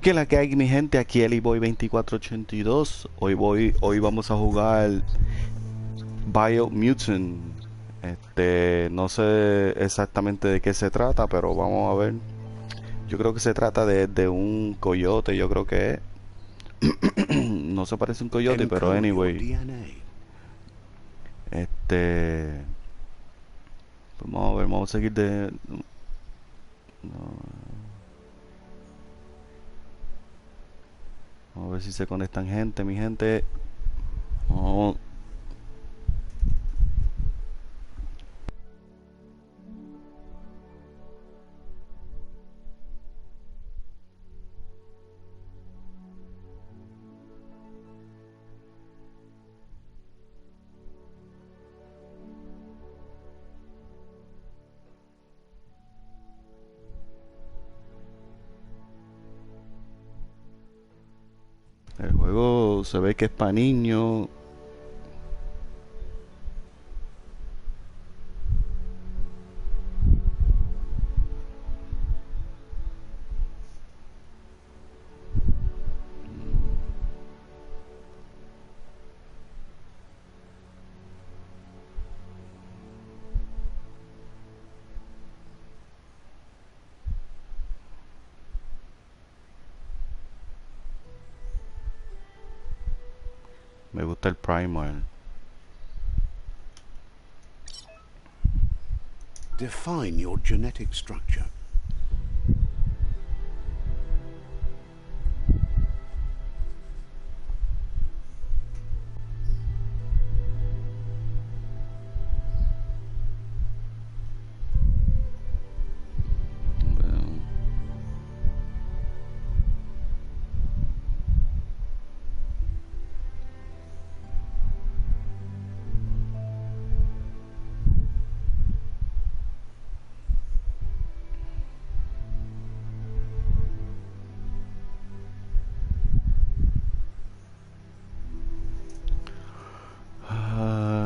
¿Qué la que hay, mi gente? Aquí el Boy 2482. Hoy vamos a jugar Biomutant. No sé exactamente de qué se trata, pero vamos a ver. Yo creo que se trata de un coyote, yo creo que es. No se parece a un coyote, pero Encode your anyway. DNA. Este, vamos a ver, vamos a seguir de. No, vamos a ver si se conectan gente, mi gente. Vamos. El juego se ve que es para niños. Me gusta el primer. Define your genetic structure.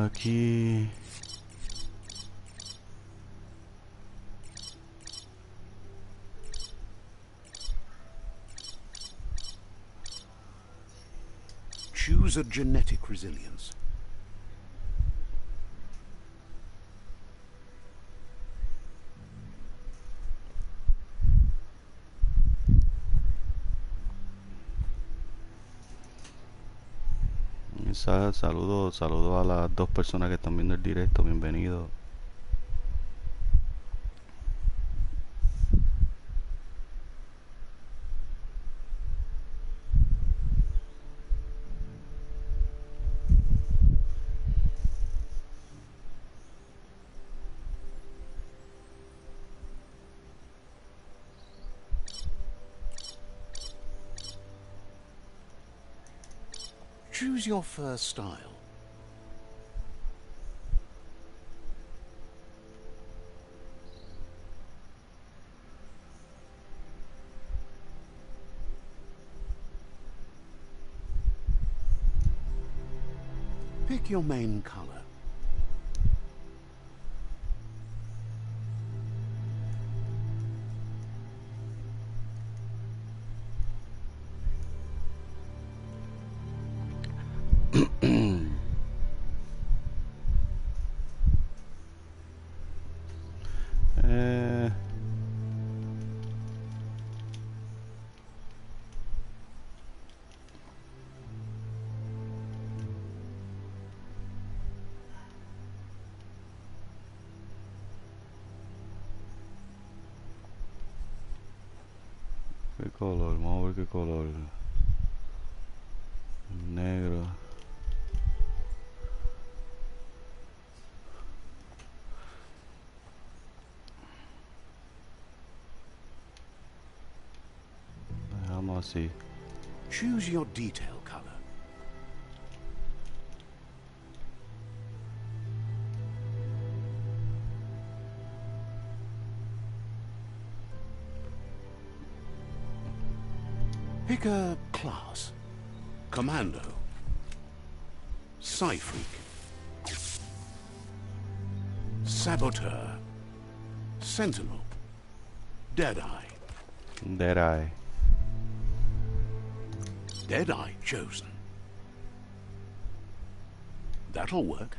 Aquí. Choose a genetic resilience. Saludo a las dos personas que están viendo el directo. Bienvenidos. Choose your fur style. Pick your main color. eh, ¿Qué color? Vamos a ver qué color. Negro. Dejamos así. Choose your detail color. Pick a class. Commando. Psy-freak. Saboteur. Sentinel. Deadeye. Deadeye. Deadeye chosen. That'll work.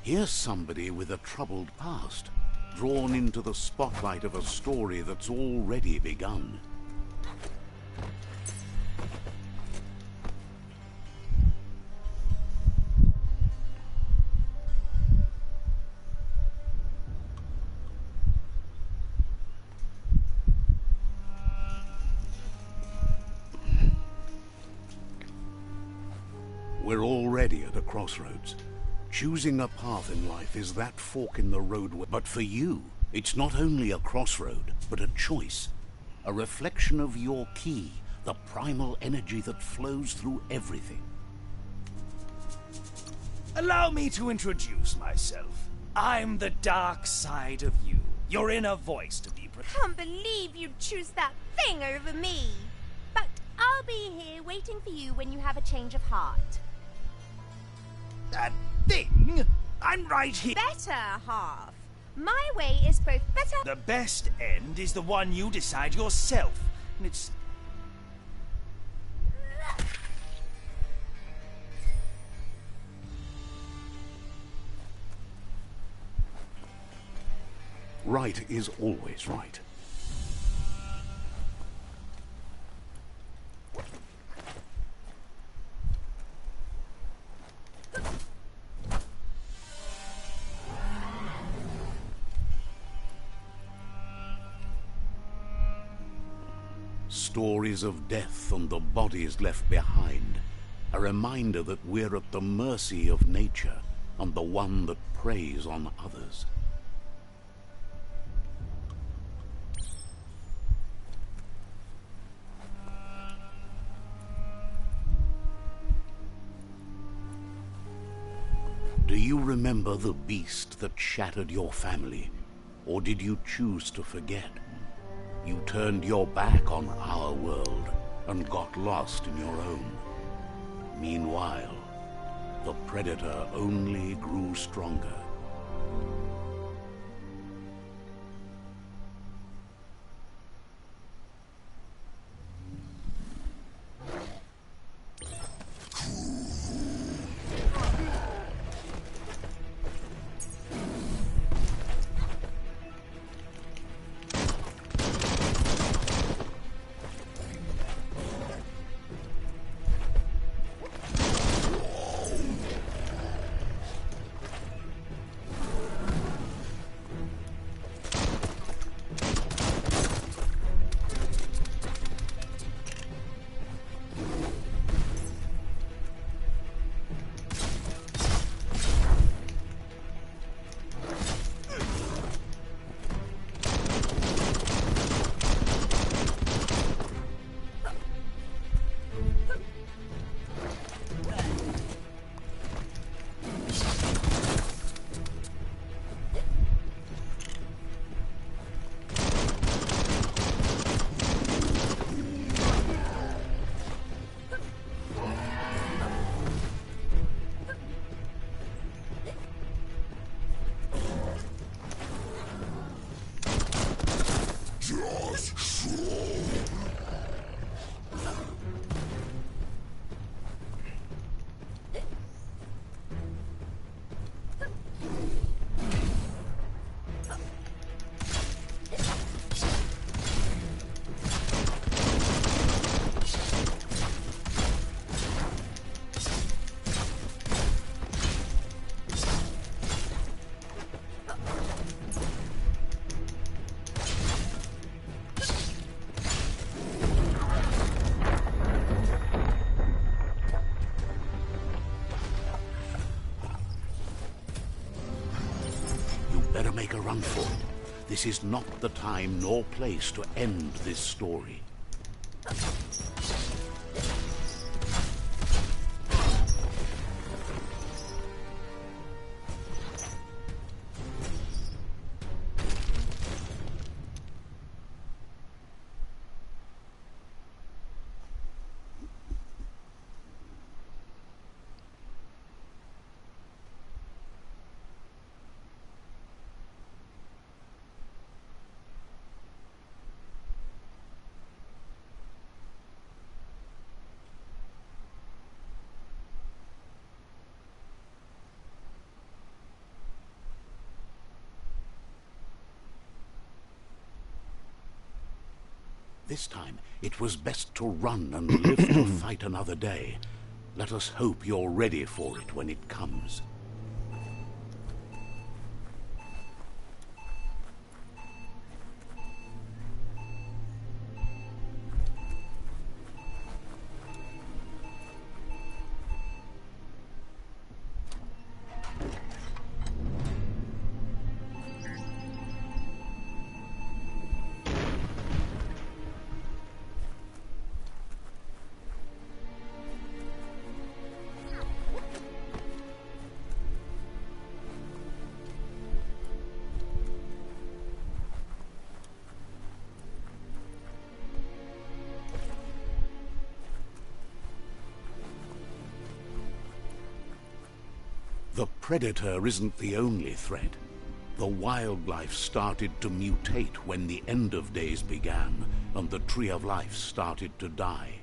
Here's somebody with a troubled past, drawn into the spotlight of a story that's already begun. We're already at a crossroads. Choosing a path in life is that fork in the road. But for you, it's not only a crossroad, but a choice. A reflection of your key, the primal energy that flows through everything. Allow me to introduce myself. I'm the dark side of you. Your inner voice to be Can't believe you'd choose that thing over me. But I'll be here waiting for you when you have a change of heart. That thing? I'm right here. Better half. My way is both better. The best end is the one you decide yourself. And it's... Right is always right. Stories of death and the bodies left behind. A reminder that we're at the mercy of nature and the one that preys on others. Do you remember the beast that shattered your family? Or did you choose to forget? You turned your back on our world and got lost in your own. Meanwhile, the predator only grew stronger. Better make a run for it. This is not the time nor place to end this story. This time, it was best to run and live to fight another day. Let us hope you're ready for it when it comes. The predator isn't the only threat. The wildlife started to mutate when the end of days began, and the tree of life started to die.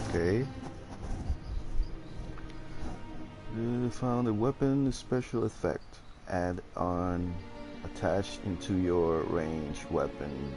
Okay. Found a weapon special effect. Add on attached into your range weapon.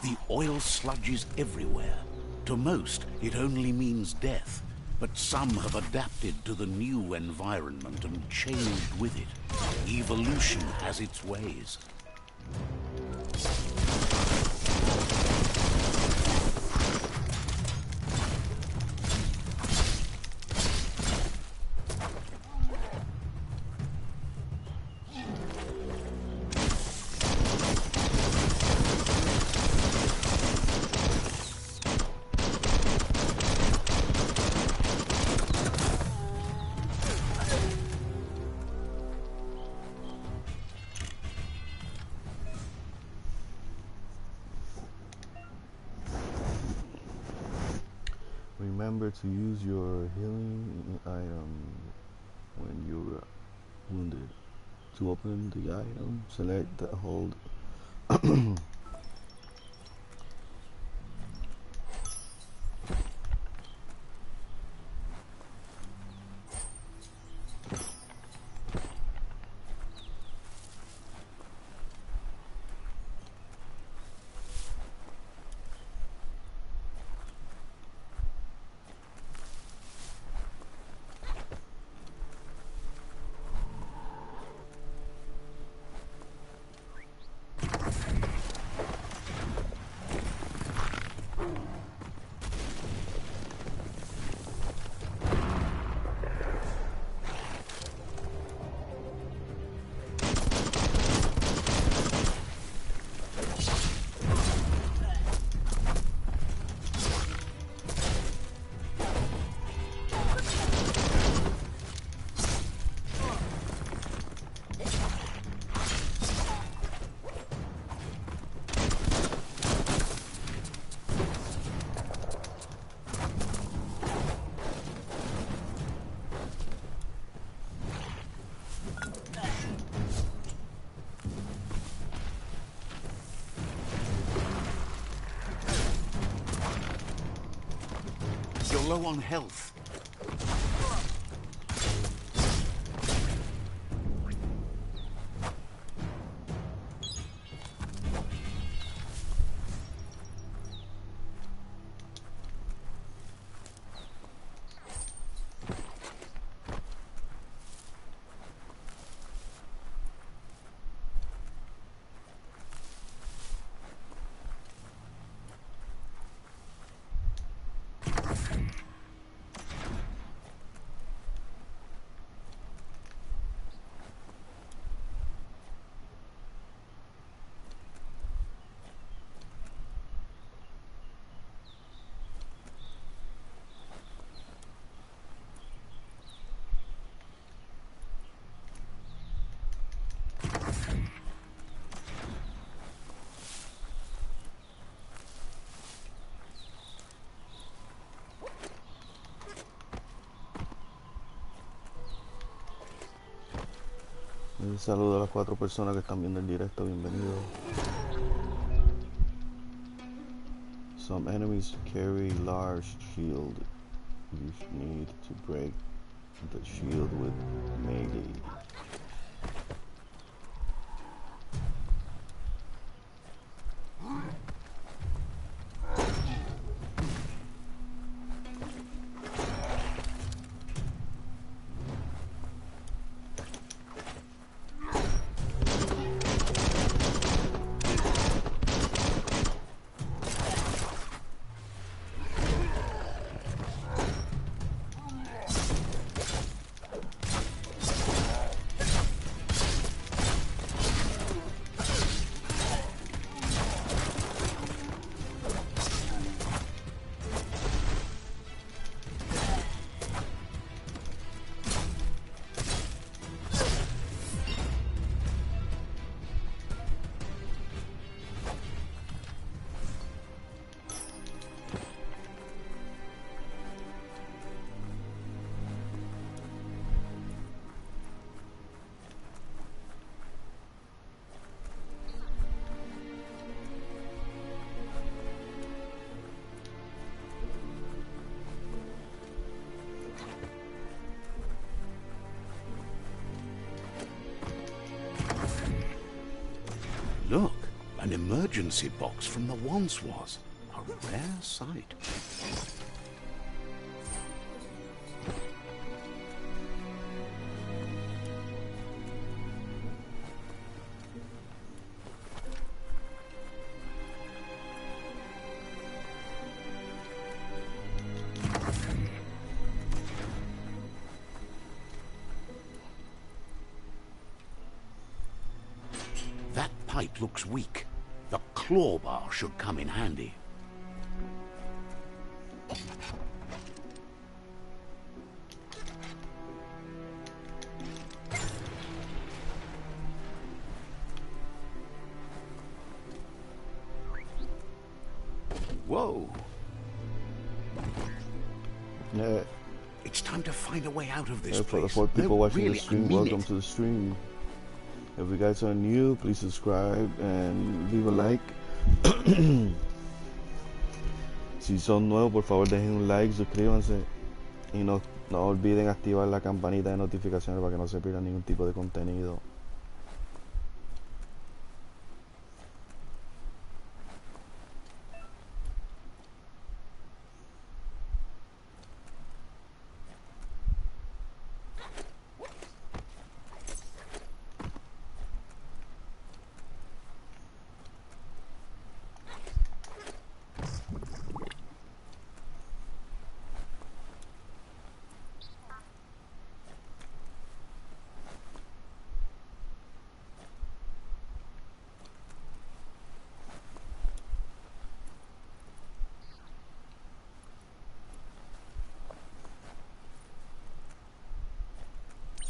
The oil sludges everywhere. To most, it only means death. But some have adapted to the new environment and changed with it. Evolution has its ways. remember to use your healing item when you're wounded. To open the item, select the hold. You're low on health. Un saludo a las 4 personas que están viendo el directo, bienvenidos. Some enemies carry large shield. You need to break the shield with melee. Look, an emergency box from the once was. A rare sight. That pipe looks weak. The claw bar should come in handy. Whoa! Yeah. It's time to find a way out of this For the place. 4 people No, watching really, the stream, I mean welcome it. to the stream. If you guys are new, please subscribe and leave a like. Si son nuevos, por favor dejen un like, suscríbanse y no olviden activar la campanita de notificaciones para que no se pierda ningún tipo de contenido.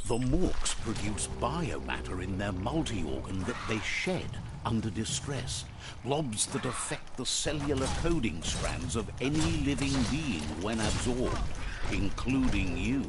The Morks produce biomatter in their multi-organ that they shed under distress. Blobs that affect the cellular coding strands of any living being when absorbed, including you.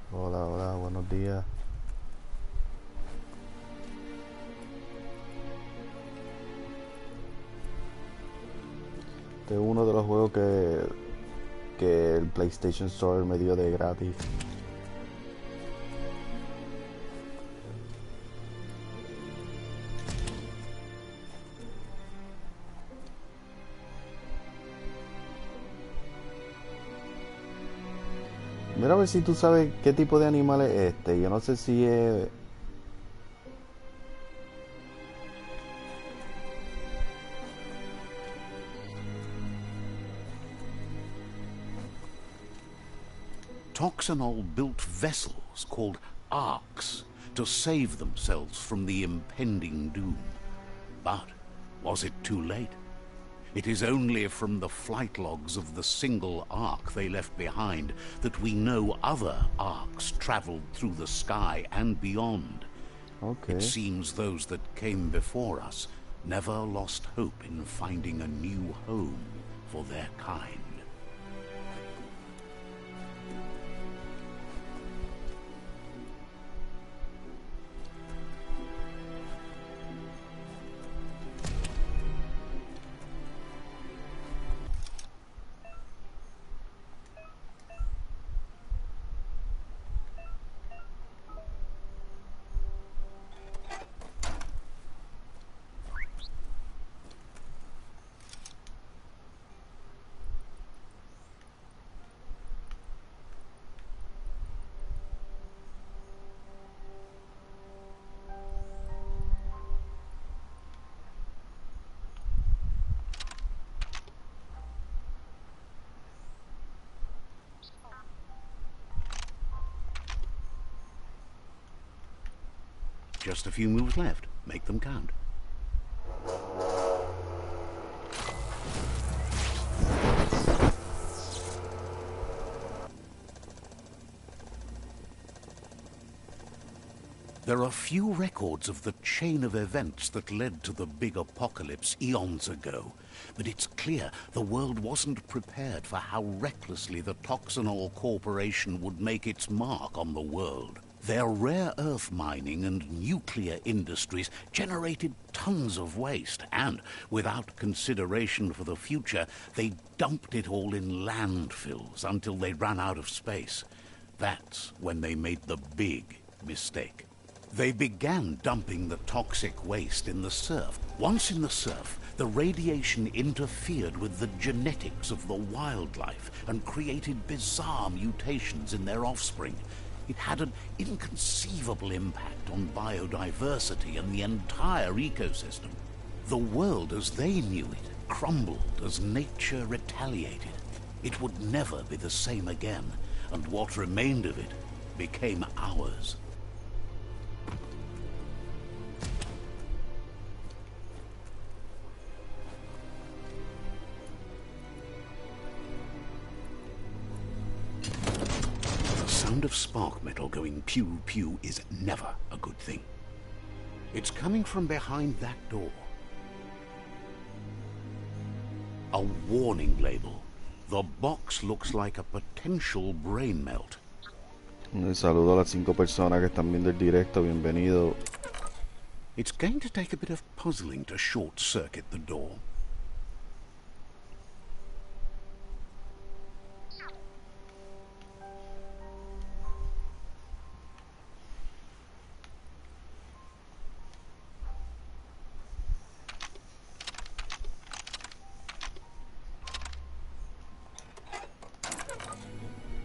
Hola, buenos días. Este es uno de los juegos que el PlayStation Store me dio de gratis. Mira a ver si tú sabes qué tipo de animal es este. Yo no sé si es... Toxanol built vessels called arks to save themselves from the impending doom. But was it too late? It is only from the flight logs of the single ark they left behind that we know other arks traveled through the sky and beyond. Okay. It seems those that came before us never lost hope in finding a new home for their kind. Just a few moves left. Make them count. There are few records of the chain of events that led to the big apocalypse eons ago, but it's clear the world wasn't prepared for how recklessly the Toxanol Corporation would make its mark on the world. Their rare earth mining and nuclear industries generated tons of waste, and without consideration for the future, they dumped it all in landfills until they ran out of space. That's when they made the big mistake. They began dumping the toxic waste in the surf. Once in the surf, the radiation interfered with the genetics of the wildlife and created bizarre mutations in their offspring. It had an inconceivable impact on biodiversity and the entire ecosystem. The world as they knew it crumbled as nature retaliated. It would never be the same again, and what remained of it became ours. The sound of spark metal going pew-pew is never a good thing. It's coming from behind that door. A warning label. The box looks like a potential brain melt. Un saludo a las 5 personas que están viendo el directo. Bienvenido. It's going to take a bit of puzzling to short-circuit the door.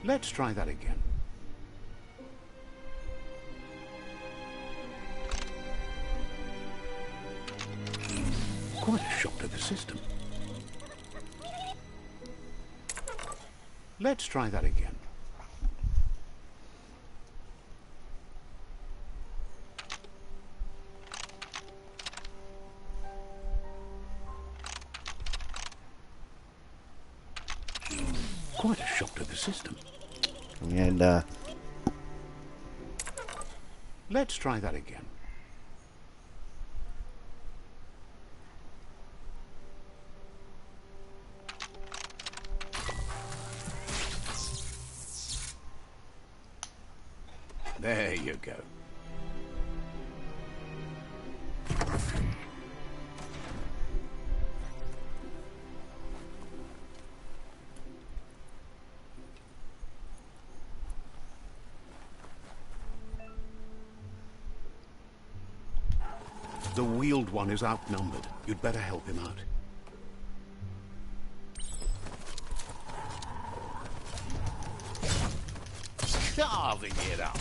Let's try that again. Quite a shock to the system. Let's try that again. Quite a shock to the system. Mierda. Let's try that again. There you go. The wheeled one is outnumbered. You'd better help him out. Carving it up.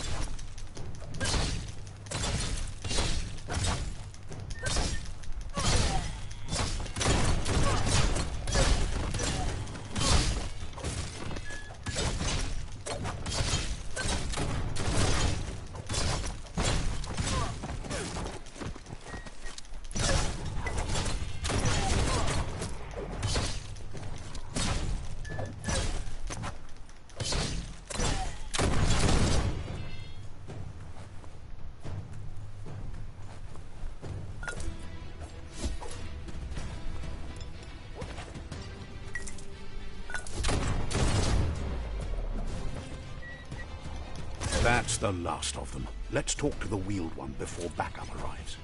That's the last of them. Let's talk to the wheeled one before backup arrives.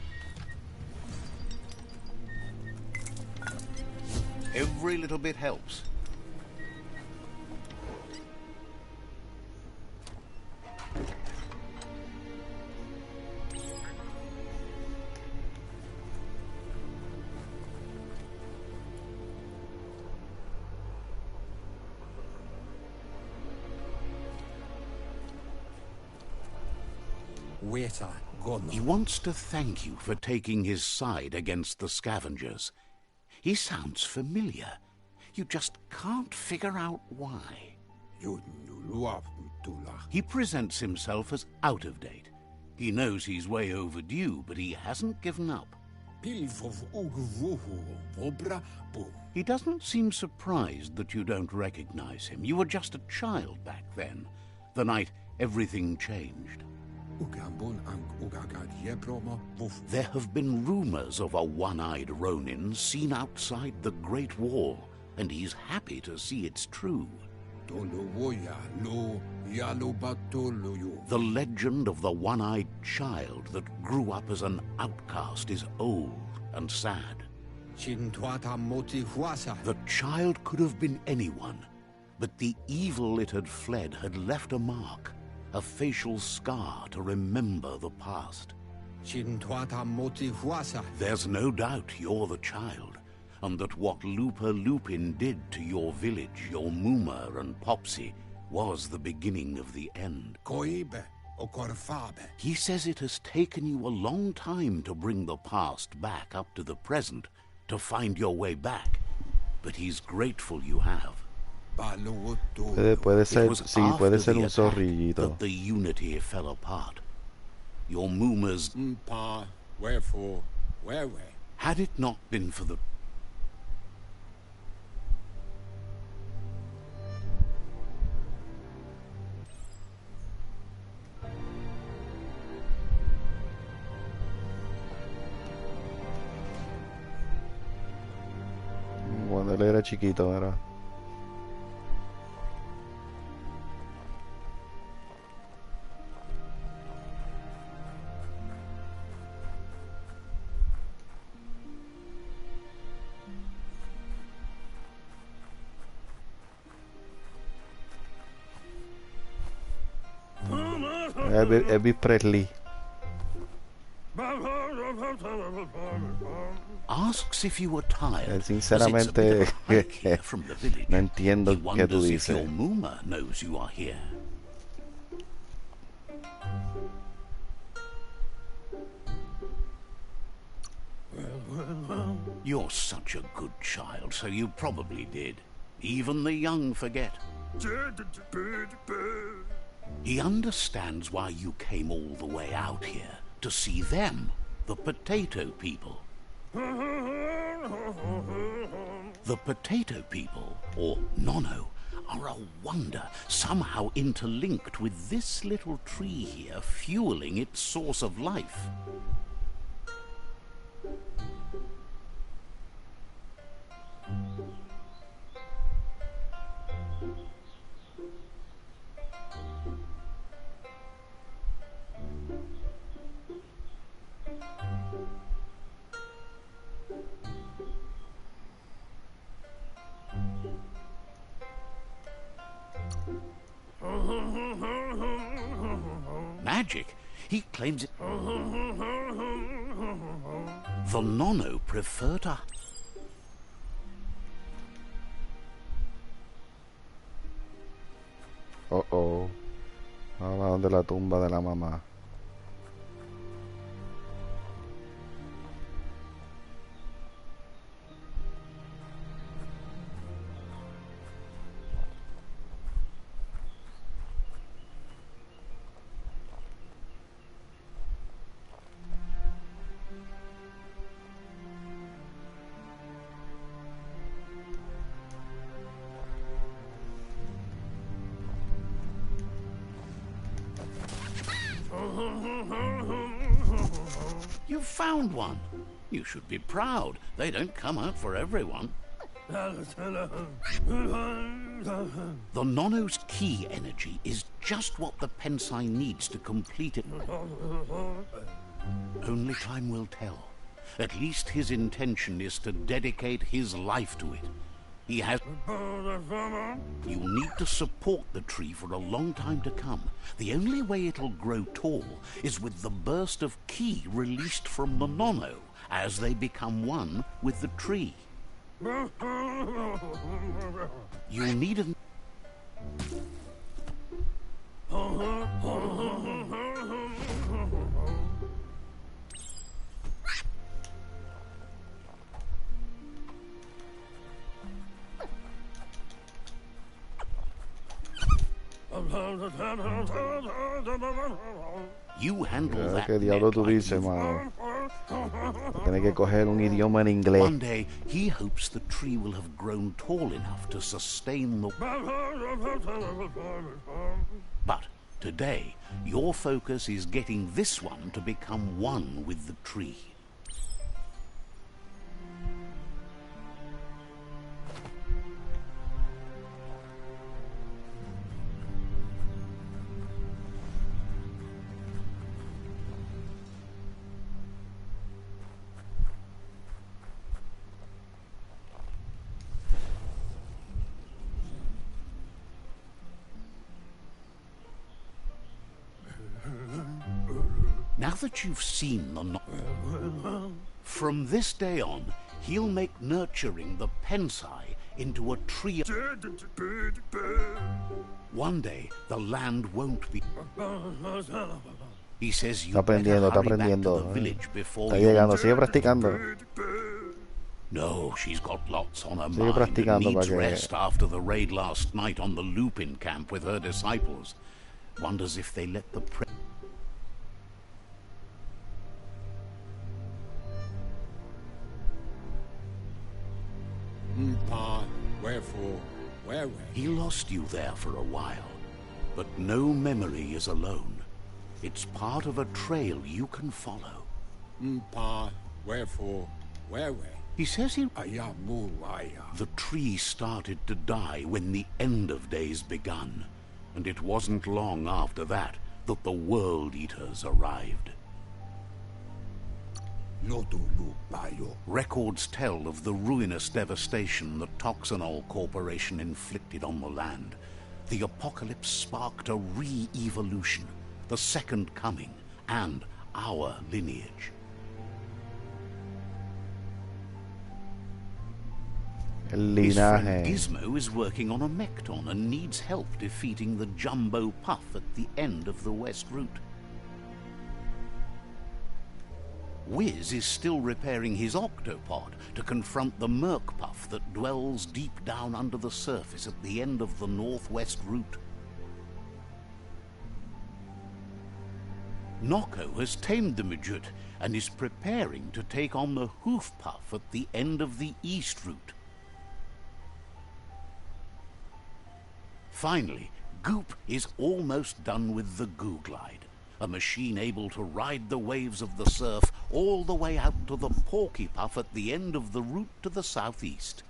Every little bit helps. He wants to thank you for taking his side against the scavengers. He sounds familiar. You just can't figure out why. He presents himself as out of date. He knows he's way overdue, but he hasn't given up. He doesn't seem surprised that you don't recognize him. You were just a child back then, the night everything changed. There have been rumors of a one-eyed Ronin seen outside the Great Wall, and he's happy to see it's true. The legend of the one-eyed child that grew up as an outcast is old and sad. The child could have been anyone, but the evil it had fled had left a mark. a facial scar to remember the past. There's no doubt you're the child, and that what Looper Lupin did to your village, your Muma and Popsy, was the beginning of the end. He says it has taken you a long time to bring the past back up to the present, to find your way back, but he's grateful you have. Puede ser, It was sí, after puede ser the un attack zorrillito. that the unity fell apart. Your Mumas, Wherefore, where? had it not been for the... Cuando él era chiquito, era. Elvis Presley. Asks if you were tired. as it's a Sinceramente, bit of a hike here from the village. no entiendo He qué tú wonders if your dices. Muma knows you are here. You're such a good child, so you probably did. Even the young forget. He understands why you came all the way out here, to see them, the potato people. The potato people, or Nono, are a wonder, somehow interlinked with this little tree here, fueling its source of life. Magic? He claims it. The Nono prefer to... Oh, oh. Vamos a donde la tumba de la mamá. You found one. You should be proud. They don't come out for everyone. The Nono's key energy is just what the Pensai needs to complete it. Only time will tell. At least his intention is to dedicate his life to it. He has... You'll need to support the tree for a long time to come. The only way it'll grow tall is with the burst of ki released from the Nono as they become one with the tree. You'll need an... You handle that ¿Qué diablo tú net like dices, you've- mano? Tienes que coger un idioma en inglés. One day, he hopes the tree will have grown tall enough to sustain the... But today, your focus is getting this one to become one with the tree. Now that you've seen the from this day on, he'll make nurturing the pensai into a tree. One day, the land won't be. He says you better hurry back to the village before Está llegando, sigue practicando. No, she's got lots on her mind and needs rest after the raid last night on the Lupin camp with her disciples. Wonders if they let the Pa, wherefore, where? He lost you there for a while, but no memory is alone. It's part of a trail you can follow. Pa, wherefore, where? He says the tree started to die when the end of days begun, and it wasn't long after that that the World Eaters arrived. Records tell of the ruinous devastation the Toxanol Corporation inflicted on the land. The apocalypse sparked a re-evolution, the second coming, and our lineage. His friend Gizmo is working on a Mekton and needs help defeating the Jumbo Puff at the end of the West Route. Wiz is still repairing his octopod to confront the Merc Puff that dwells deep down under the surface at the end of the Northwest Route. Noko has tamed the Midget and is preparing to take on the Hoof Puff at the end of the East Route. Finally, Goop is almost done with the Goo Glide, a machine able to ride the waves of the surf all the way out to the Porky Puff at the end of the route to the southeast.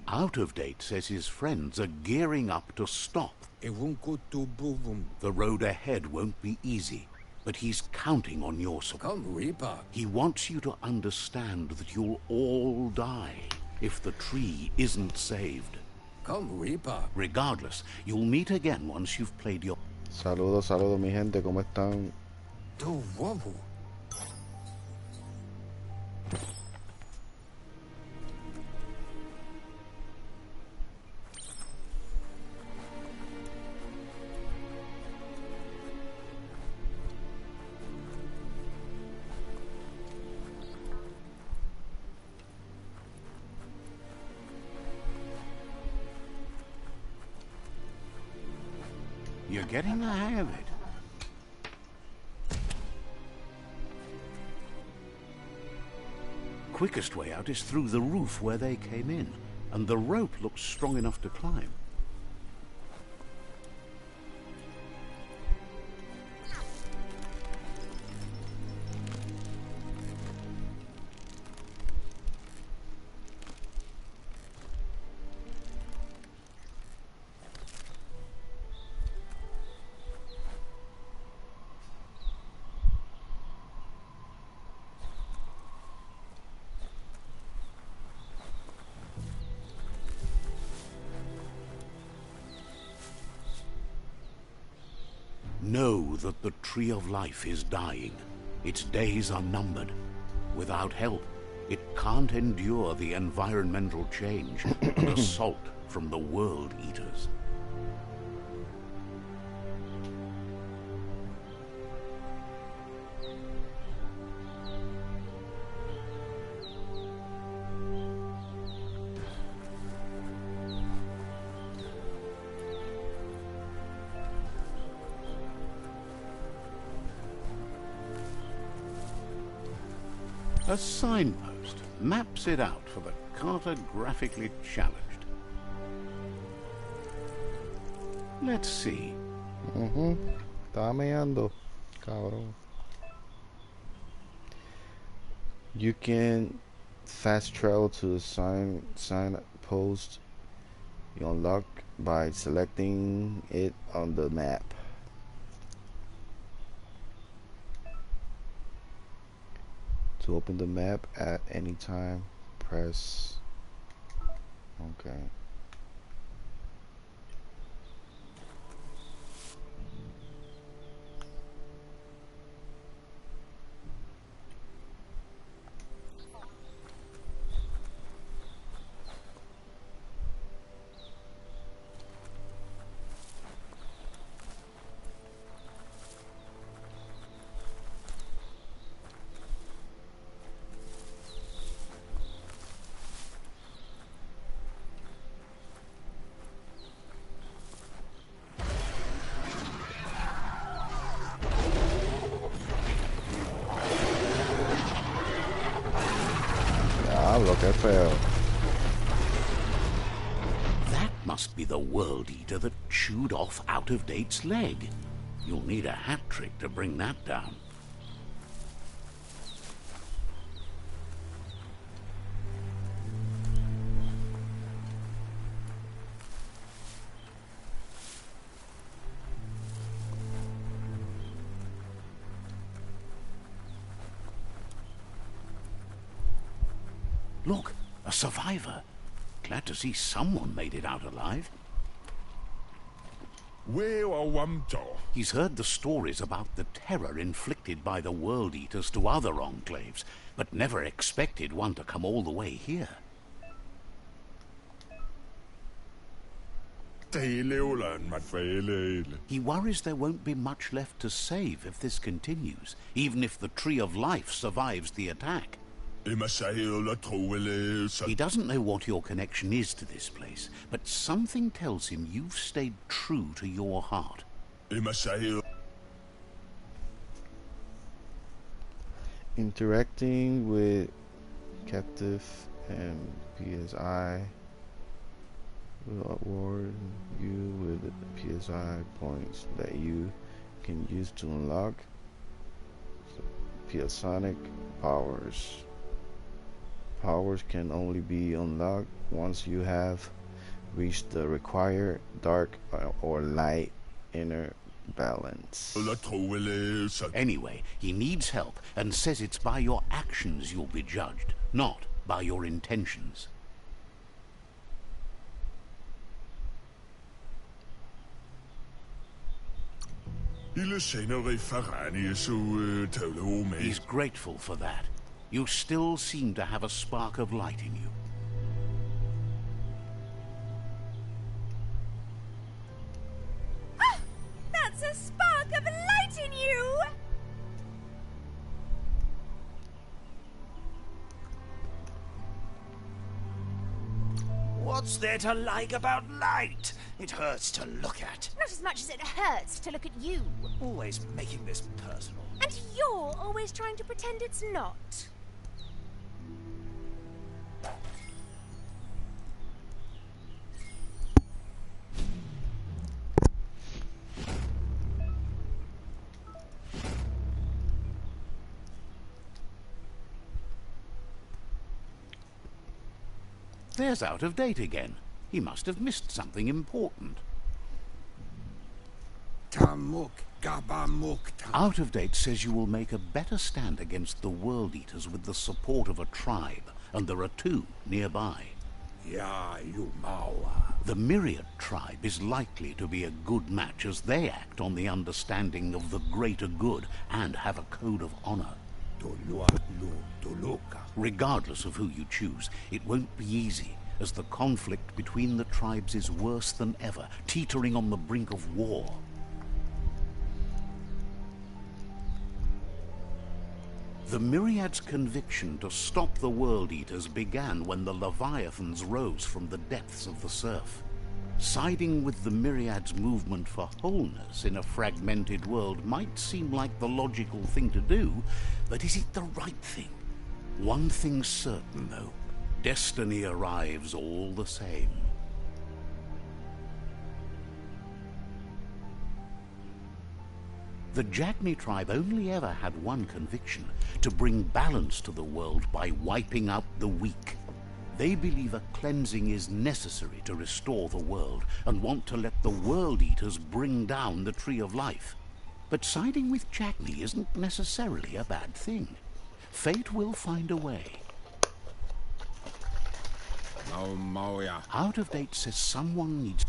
Out of Date says his friends are gearing up to stop. The road ahead won't be easy, but he's counting on your support. He wants you to understand that you'll all die if the tree isn't saved. Regardless, you'll meet again once you've played your... Saludos, saludos mi gente, ¿cómo están? You're getting the hang of it. Quickest way out is through the roof where they came in, and the rope looks strong enough to climb. Know that the Tree of Life is dying. Its days are numbered. Without help, it can't endure the environmental change and assault from the World Eaters. A signpost maps it out for the cartographically challenged. Let's see. Estaba meando, cabrón. You can fast travel to the signpost you unlock by selecting it on the map. To open the map at any time, press. Okay. qué feo. That must be the World Eater that chewed off Out-of-Date's leg. You'll need a hat trick to bring that down. Look, a survivor. Glad to see someone made it out alive. He's heard the stories about the terror inflicted by the World Eaters to other enclaves, but never expected one to come all the way here. He worries there won't be much left to save if this continues, even if the Tree of Life survives the attack. He doesn't know what your connection is to this place, but something tells him you've stayed true to your heart. Interacting with captive and PSI will award you with PSI points that you can use to unlock PSonic powers. Powers can only be unlocked once you have reached the required dark or light inner balance. Anyway, he needs help and says it's by your actions you'll be judged, not by your intentions. He's grateful for that. You still seem to have a spark of light in you. Ah! That's a spark of light in you! What's there to like about light? It hurts to look at. Not as much as it hurts to look at you. Always making this personal. And you're always trying to pretend it's not. There's Out-of-Date again. He must have missed something important. Out-of-Date says you will make a better stand against the World Eaters with the support of a tribe, and there are two nearby. The Myriad tribe is likely to be a good match as they act on the understanding of the greater good and have a code of honor. Regardless of who you choose, it won't be easy, as the conflict between the tribes is worse than ever, teetering on the brink of war. The Myriad's conviction to stop the World Eaters began when the Leviathans rose from the depths of the surf. Siding with the Myriad's movement for wholeness in a fragmented world might seem like the logical thing to do, but is it the right thing? One thing's certain, though. Destiny arrives all the same. The Jagni tribe only ever had one conviction: to bring balance to the world by wiping out the weak. They believe a cleansing is necessary to restore the world, and want to let the World Eaters bring down the Tree of Life. But siding with Jagni isn't necessarily a bad thing. Fate will find a way. Out-of-Date says someone needs...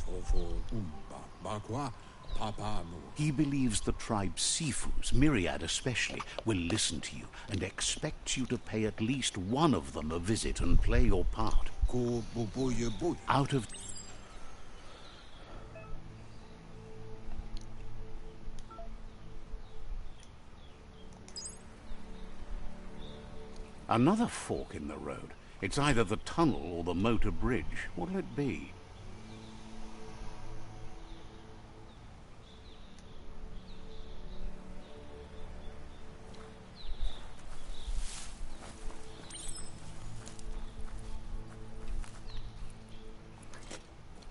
He believes the tribe Sifus, Myriad especially, will listen to you and expects you to pay at least one of them a visit and play your part. Another fork in the road. It's either the tunnel or the motor bridge. What'll it be?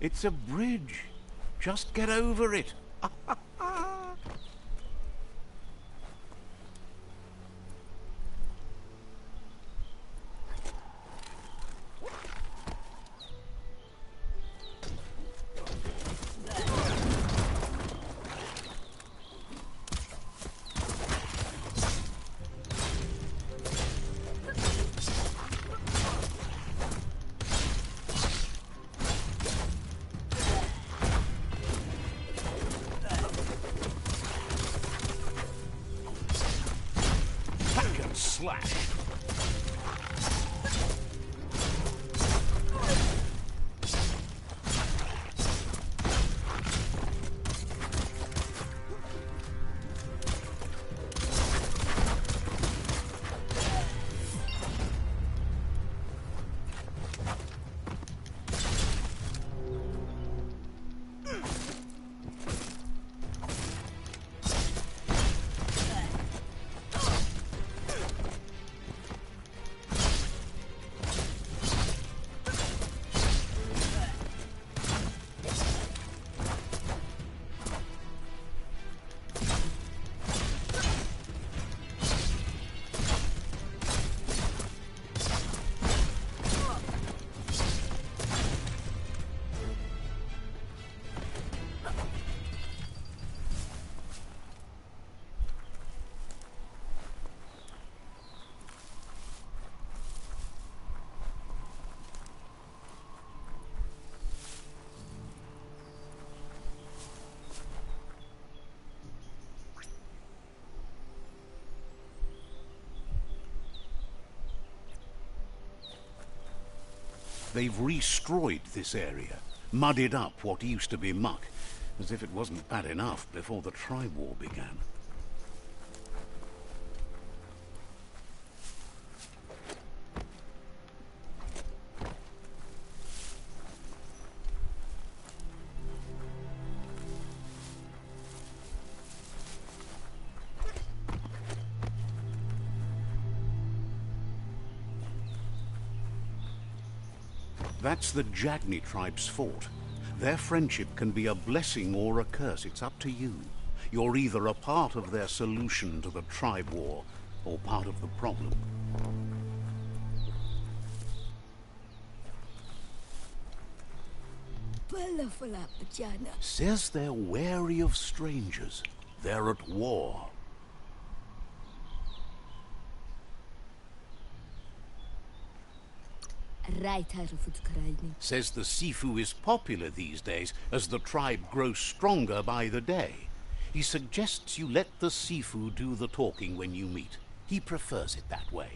It's a bridge. Just get over it. Hack and slash. They've re-strewed this area, muddied up what used to be muck, as if it wasn't bad enough before the tribe war began. That's the Jagni tribe's fort. Their friendship can be a blessing or a curse. It's up to you. You're either a part of their solution to the tribe war, or part of the problem. Says they're wary of strangers. They're at war. Says the Sifu is popular these days as the tribe grows stronger by the day. He suggests you let the Sifu do the talking when you meet. He prefers it that way.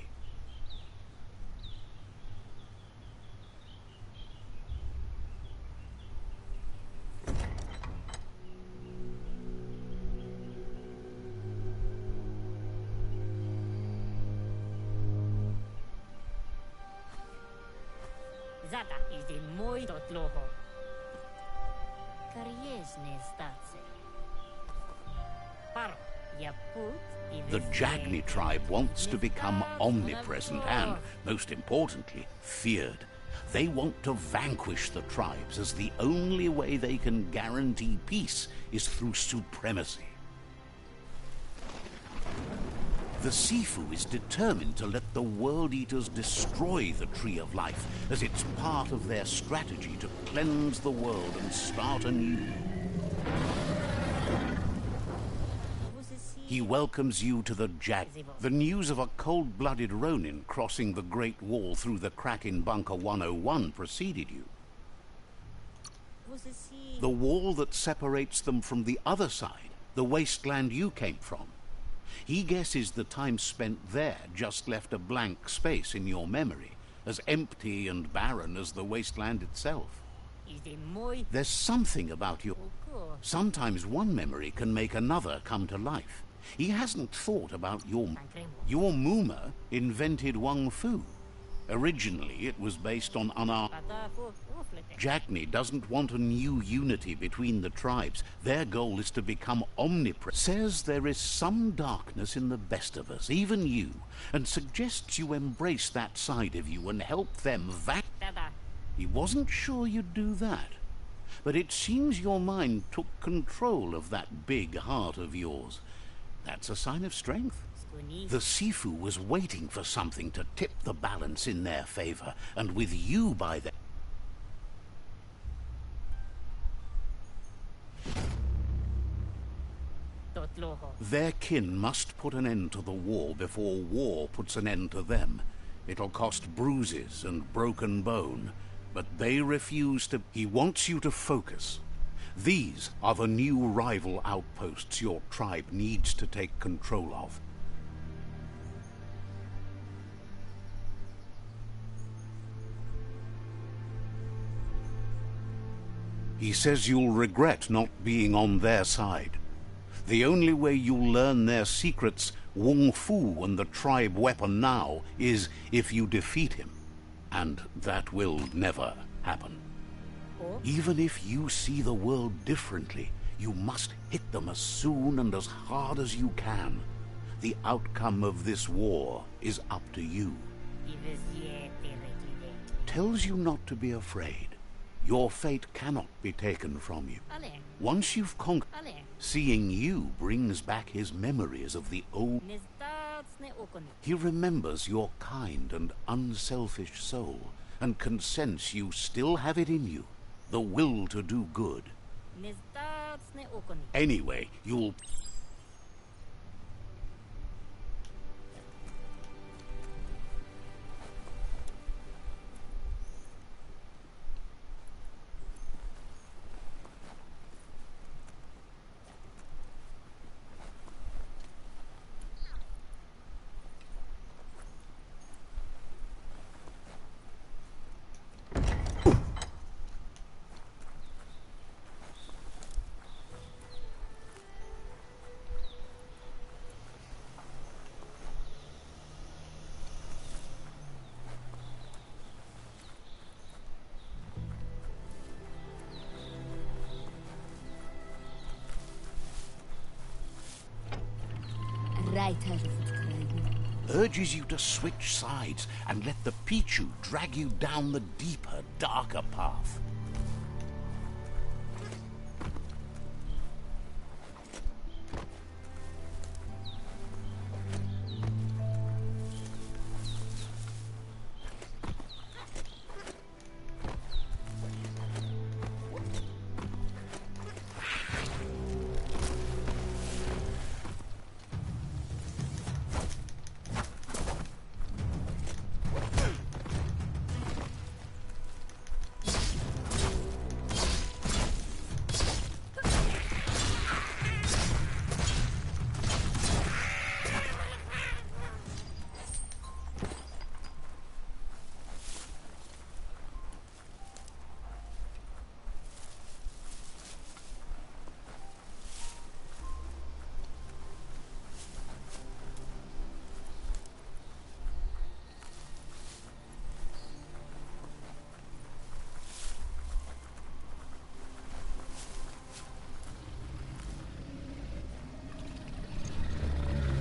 The Jagni tribe wants to become omnipresent and, most importantly, feared. They want to vanquish the tribes, as the only way they can guarantee peace is through supremacy. The Sifu is determined to let the World Eaters destroy the Tree of Life, as it's part of their strategy to cleanse the world and start anew. He welcomes you to the Jag. The news of a cold-blooded Ronin crossing the Great Wall through the crack in Bunker 101 preceded you. The wall that separates them from the other side, the wasteland you came from. He guesses the time spent there just left a blank space in your memory, as empty and barren as the wasteland itself. There's something about you. Sometimes one memory can make another come to life. He hasn't thought about your Muma invented Wung Fu. Originally, it was based on Jagni doesn't want a new unity between the tribes. Their goal is to become omnipresent. Says there is some darkness in the best of us, even you, and suggests you embrace that side of you and help them He wasn't sure you'd do that. But it seems your mind took control of that big heart of yours. That's a sign of strength. The Sifu was waiting for something to tip the balance in their favor, and with you by their... Their kin must put an end to the war before war puts an end to them. It'll cost bruises and broken bone, but they refuse to... He wants you to focus. These are the new rival outposts your tribe needs to take control of. He says you'll regret not being on their side. The only way you'll learn their secrets, Wung Fu and the tribe weapon now, is if you defeat him. And that will never happen. Even if you see the world differently, you must hit them as soon and as hard as you can. The outcome of this war is up to you. Tells you not to be afraid. Your fate cannot be taken from you. Once you've conquered, seeing you brings back his memories of the old... He remembers your kind and unselfish soul, and can sense you still have it in you, the will to do good. Anyway, you'll... urges you to switch sides and let the Pichu drag you down the deeper, darker path.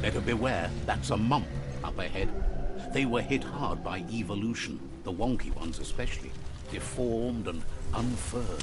Better beware, that's a mump up ahead. They were hit hard by evolution, the wonky ones especially, deformed and unfurled.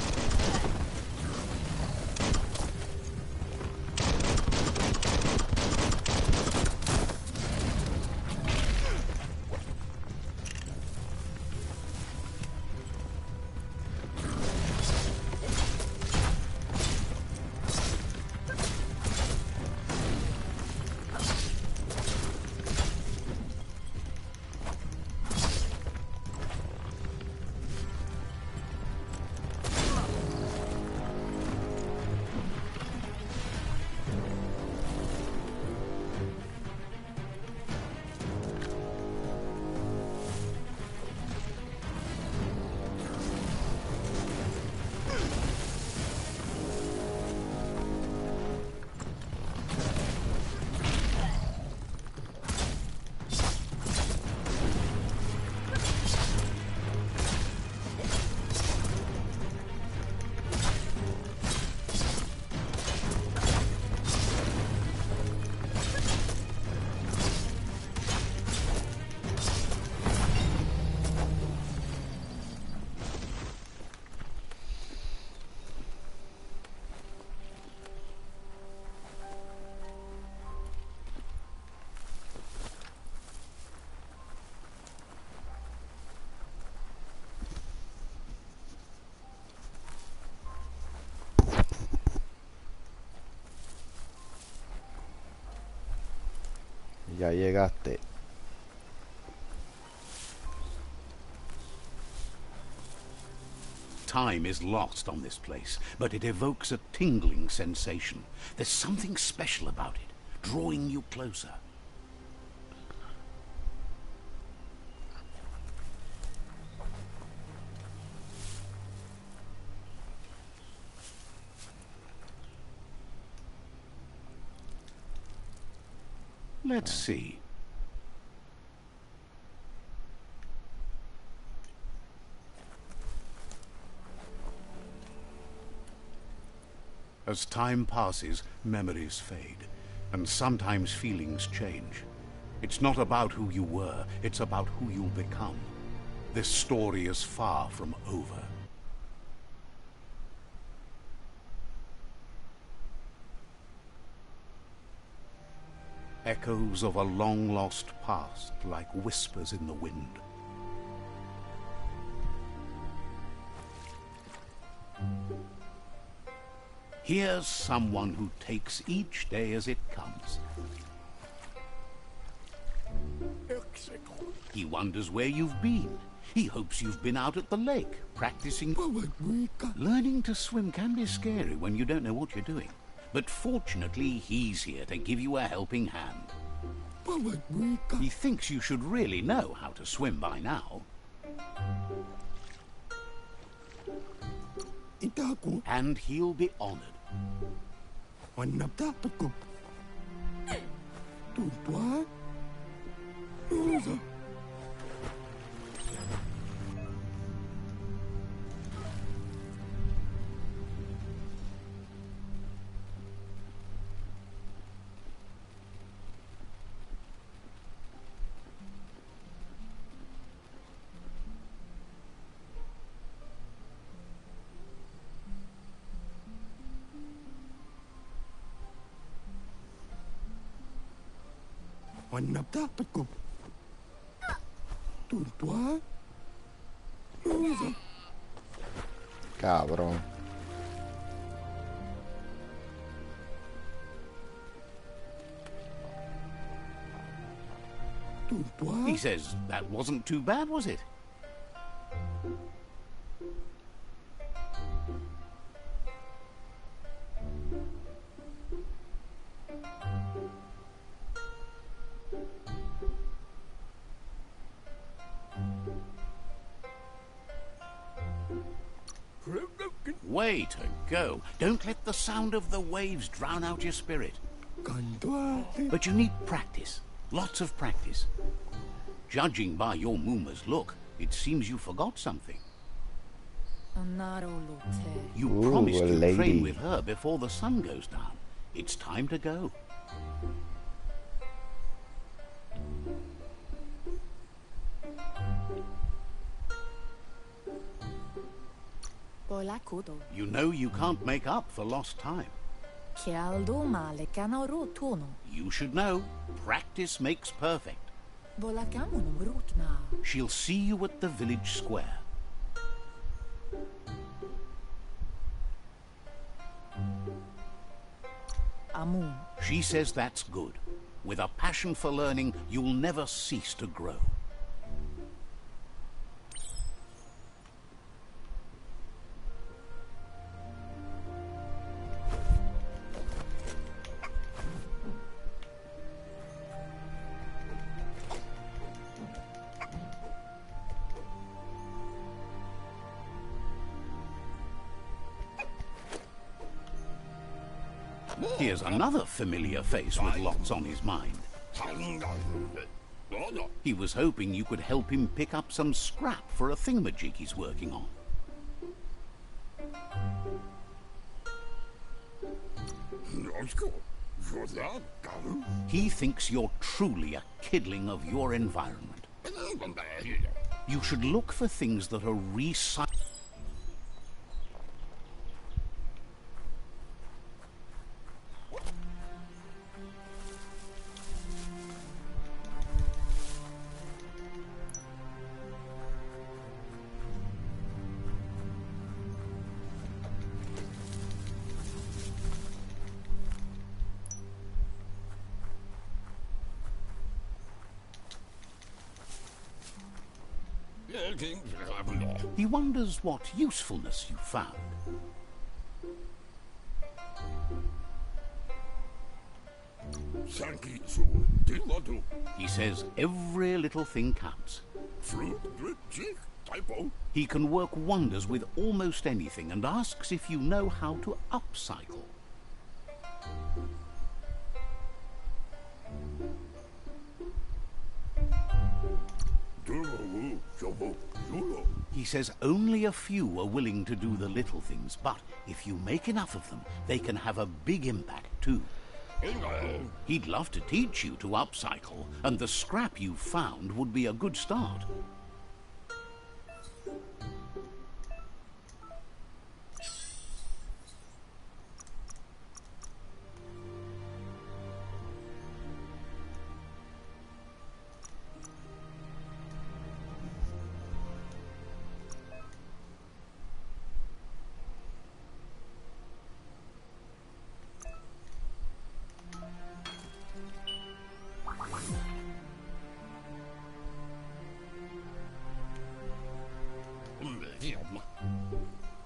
Ya llegaste. Time is lost on this place, but it evokes a tingling sensation. There's something special about it, drawing you closer. Let's see. As time passes, memories fade, and sometimes feelings change. It's not about who you were, it's about who you'll become. This story is far from over. Echoes of a long-lost past, like whispers in the wind. Here's someone who takes each day as it comes. He wonders where you've been. He hopes you've been out at the lake, practicing. Learning to swim can be scary when you don't know what you're doing. But fortunately, he's here to give you a helping hand. He thinks you should really know how to swim by now. And he'll be honored. Cabrón. He says that wasn't too bad, was it? Way to go. Don't let the sound of the waves drown out your spirit. But you need practice. Lots of practice. Judging by your Mooma's look, it seems you forgot something. You promised a to lady. train with her before the sun goes down. It's time to go. You know you can't make up for lost time. You should know, practice makes perfect. She'll see you at the village square. She says that's good. With a passion for learning, you'll never cease to grow. Here's another familiar face with lots on his mind. He was hoping you could help him pick up some scrap for a thingamajig he's working on. He thinks you're truly a kidling of your environment. You should look for things that are recycled. He wonders what usefulness you found. He says every little thing counts. He can work wonders with almost anything and asks if you know how to upcycle. He says only a few are willing to do the little things, but if you make enough of them, they can have a big impact too. He'd love to teach you to upcycle, and the scrap you found would be a good start.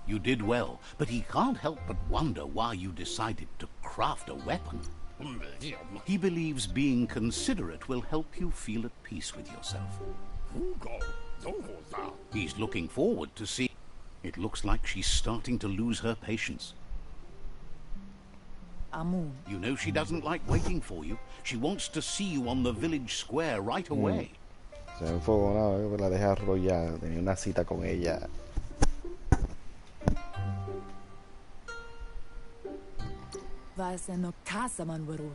You did well, but he can't help but wonder why you decided to craft a weapon. He believes being considerate will help you feel at peace with yourself. He's looking forward to see. It looks like she's starting to lose her patience. Amun. You know she doesn't like waiting for you. She wants to see you on the village square right away. Se enfocó, no, la dejé arrollada, tenía una cita con ella.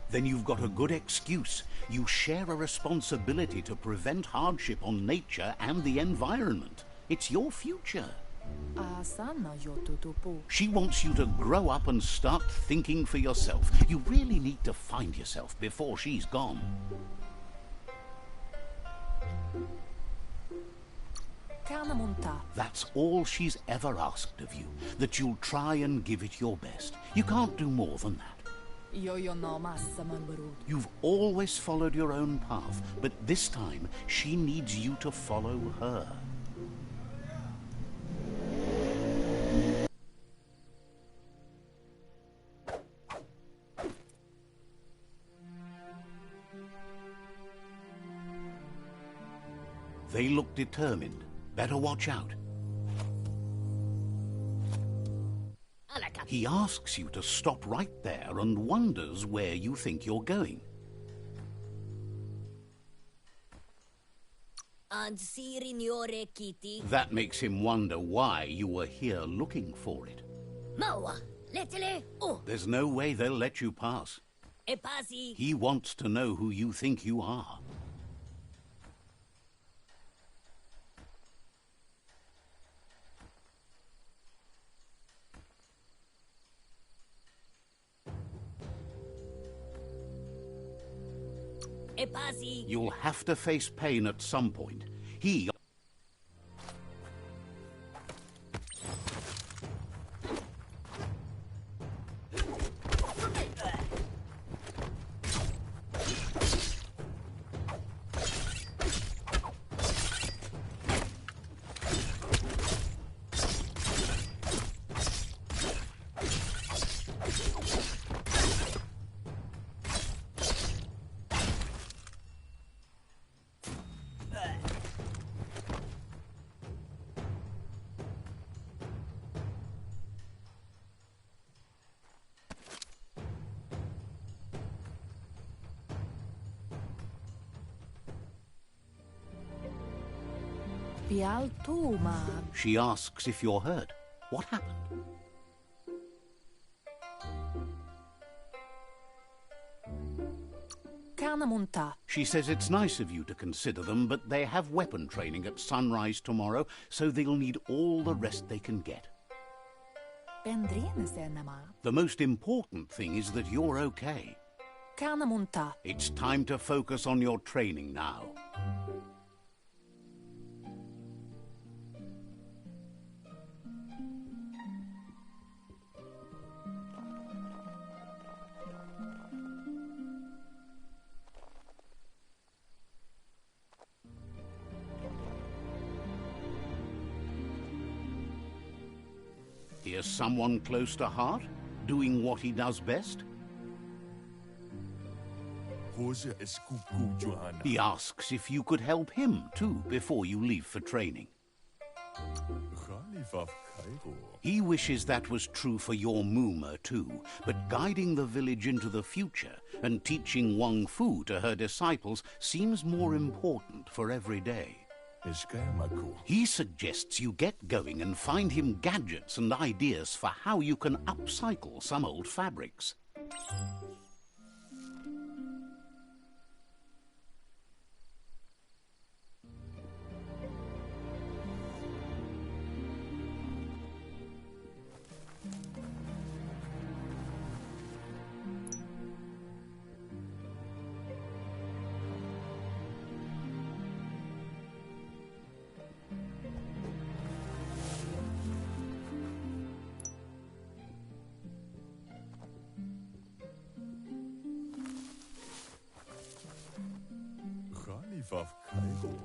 Then you've got a good excuse. You share a responsibility to prevent hardship on nature and the environment. It's your future. She wants you to grow up and start thinking for yourself. You really need to find yourself before she's gone. That's all she's ever asked of you, that you'll try and give it your best. You can't do more than that. You've always followed your own path, but this time she needs you to follow her. They look determined. Better watch out. He asks you to stop right there and wonders where you think you're going. That makes him wonder why you were here looking for it. There's no way they'll let you pass. He wants to know who you think you are. You'll have to face pain at some point. He... She asks if you're hurt. What happened? She says it's nice of you to consider them, but they have weapon training at sunrise tomorrow, so they'll need all the rest they can get. The most important thing is that you're okay. It's time to focus on your training now. there someone close to heart, doing what he does best? He asks if you could help him too before you leave for training. He wishes that was true for your Muma too, but guiding the village into the future and teaching Wang Fu to her disciples seems more important for every day. He suggests you get going and find him gadgets and ideas for how you can upcycle some old fabrics.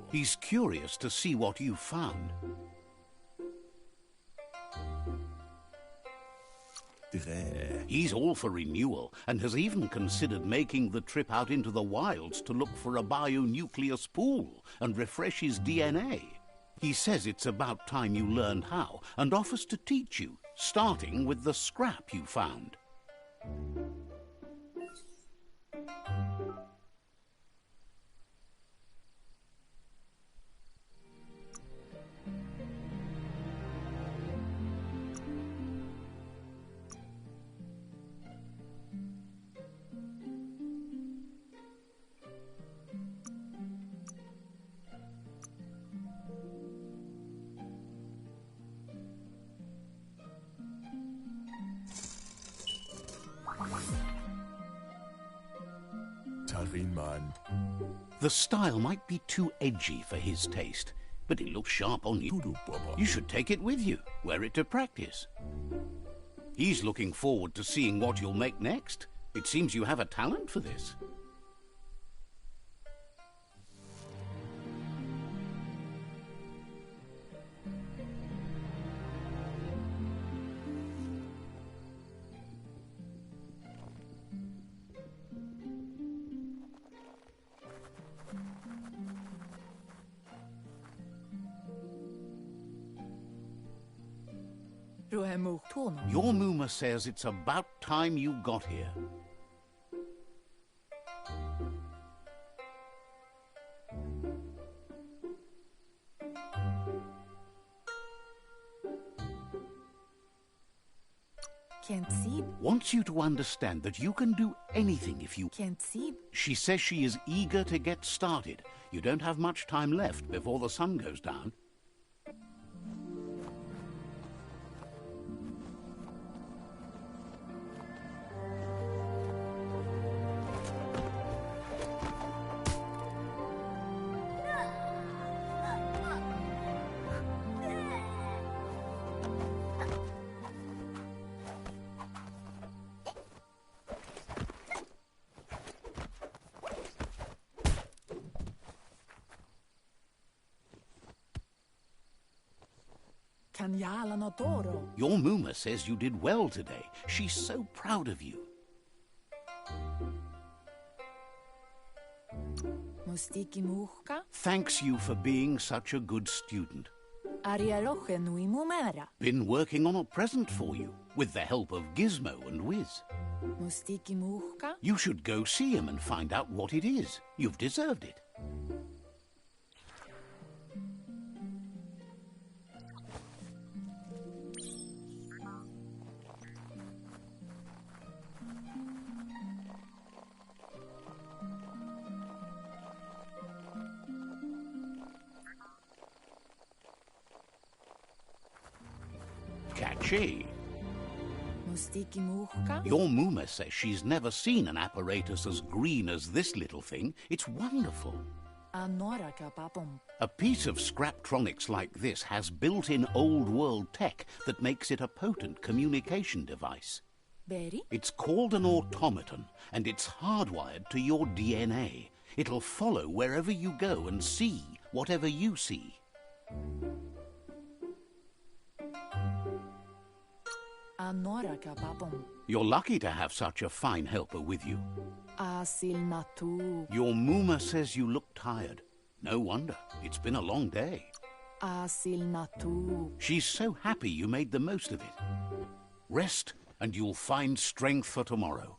He's curious to see what you found. He's all for renewal and has even considered making the trip out into the wilds to look for a bionucleus pool and refresh his DNA. He says it's about time you learned how and offers to teach you, starting with the scrap you found. The style might be too edgy for his taste, but it looks sharp on you. You should take it with you, wear it to practice. He's looking forward to seeing what you'll make next. It seems you have a talent for this. Your Muma says it's about time you got here. Wants you to understand that you can do anything if you... She says she is eager to get started. You don't have much time left before the sun goes down. Your Muma says you did well today. She's so proud of you. Thanks you for being such a good student. Been working on a present for you, with the help of Gizmo and Wiz. You should go see him and find out what it is. You've deserved it. Catchy. Your Muma says she's never seen an apparatus as green as this little thing. It's wonderful. A piece of Scraptronics like this has built-in old-world tech that makes it a potent communication device. It's called an automaton, and it's hardwired to your DNA. It'll follow wherever you go and see whatever you see. Nora kapapom. You're lucky to have such a fine helper with you. Asil natu. Your Muma says you look tired. No wonder. It's been a long day. Asil natu. She's so happy you made the most of it. Rest, and you'll find strength for tomorrow.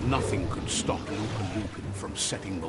Nothing could stop Lupin from setting the